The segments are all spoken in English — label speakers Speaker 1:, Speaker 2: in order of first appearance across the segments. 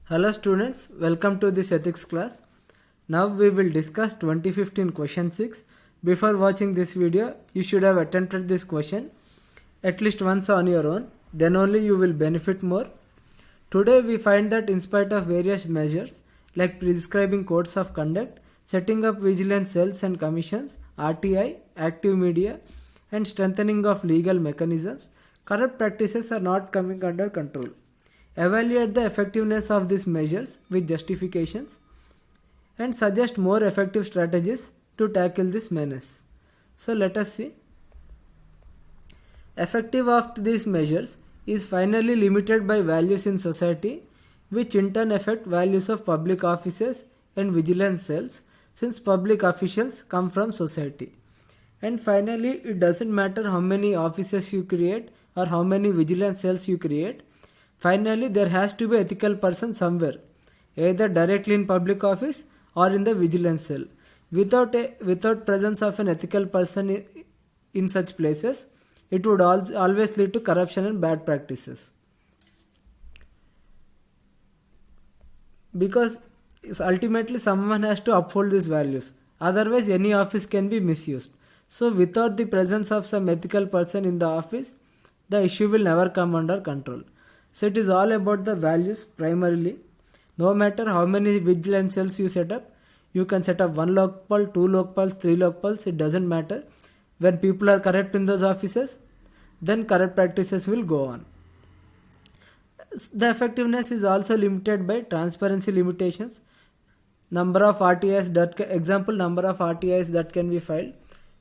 Speaker 1: Hello students, welcome to this ethics class. Now we will discuss 2015 question 6. Before watching this video, you should have attempted this question at least once on your own, then only you will benefit more. Today we find that in spite of various measures like prescribing codes of conduct, setting up vigilance cells and commissions, RTI, active media, and strengthening of legal mechanisms, corrupt practices are not coming under control. Evaluate the effectiveness of these measures with justifications and suggest more effective strategies to tackle this menace. So let us see. Effective of these measures is finally limited by values in society, which in turn affect values of public offices and vigilance cells, since public officials come from society. And finally, it doesn't matter how many offices you create or how many vigilance cells you create. Finally, there has to be ethical person somewhere, either directly in public office or in the vigilance cell. Without presence of an ethical person in such places, it would always lead to corruption and bad practices. Because ultimately someone has to uphold these values. Otherwise, any office can be misused. So without the presence of some ethical person in the office, the issue will never come under control. So it is all about the values primarily. No matter how many vigilance cells you set up, you can set up 1 lokpal, 2 lokpals, 3 lokpals, it doesn't matter. When people are corrupt in those offices, then corrupt practices will go on. The effectiveness is also limited by transparency limitations. Number of RTIs number of RTIs that can be filed.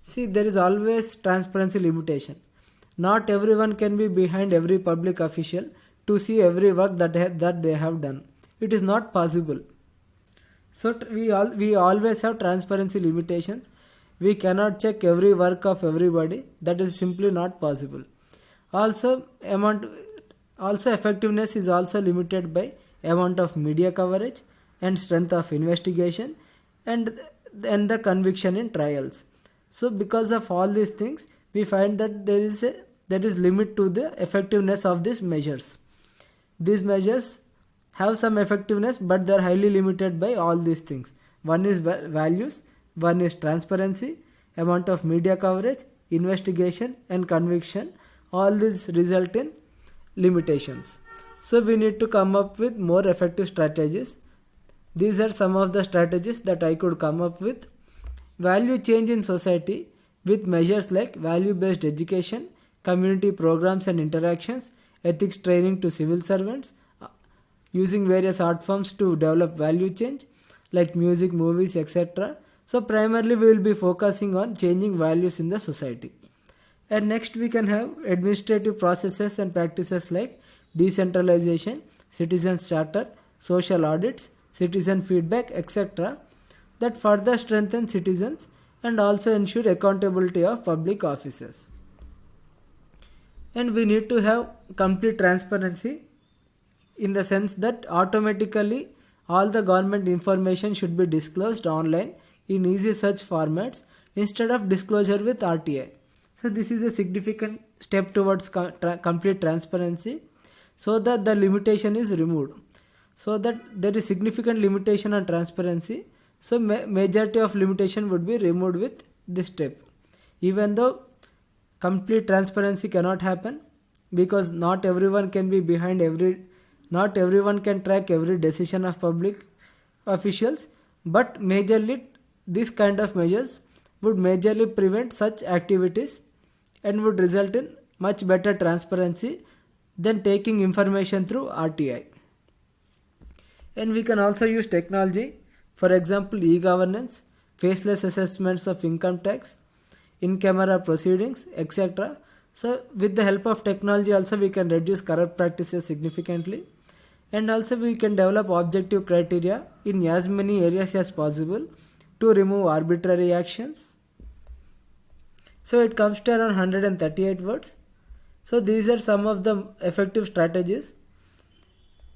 Speaker 1: See, there is always transparency limitation. Not everyone can be behind every public official to see every work that they have done. It is not possible. So we always have transparency limitations. We cannot check every work of everybody. That is simply not possible. Also effectiveness is also limited by amount of media coverage and strength of investigation and the conviction in trials. So because of all these things, we find that there is limit to the effectiveness of these measures. These measures have some effectiveness, but they are highly limited by all these things. One is values, one is transparency, amount of media coverage, investigation and conviction. All these result in limitations. So we need to come up with more effective strategies. These are some of the strategies that I could come up with. Value change in society with measures like value-based education, community programs and interactions, ethics training to civil servants, using various art forms to develop value change like music, movies, etc. So primarily we will be focusing on changing values in the society. And next we can have administrative processes and practices like decentralization, citizens charter, social audits, citizen feedback, etc. that further strengthen citizens and also ensure accountability of public officers. And we need to have complete transparency in the sense that automatically all the government information should be disclosed online in easy search formats instead of disclosure with RTI. So this is a significant step towards complete transparency, so that the limitation is removed. So that there is significant limitation on transparency, so majority of limitation would be removed with this step. Even though complete transparency cannot happen, because not everyone can be behind not everyone can track every decision of public officials, but majorly this kind of measures would majorly prevent such activities and would result in much better transparency than taking information through RTI. And we can also use technology, for example e-governance, faceless assessments of income tax, in-camera proceedings, etc. So with the help of technology also we can reduce corrupt practices significantly, and also we can develop objective criteria in as many areas as possible to remove arbitrary actions. So it comes to around 138 words. So these are some of the effective strategies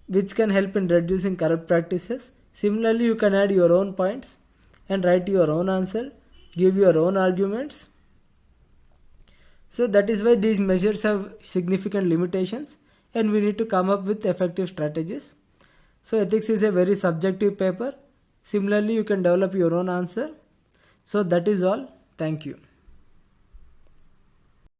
Speaker 1: which can help in reducing corrupt practices. Similarly, you can add your own points and write your own answer, give your own arguments. So that is why these measures have significant limitations and we need to come up with effective strategies. So ethics is a very subjective paper. Similarly, you can develop your own answer. So that is all. Thank you.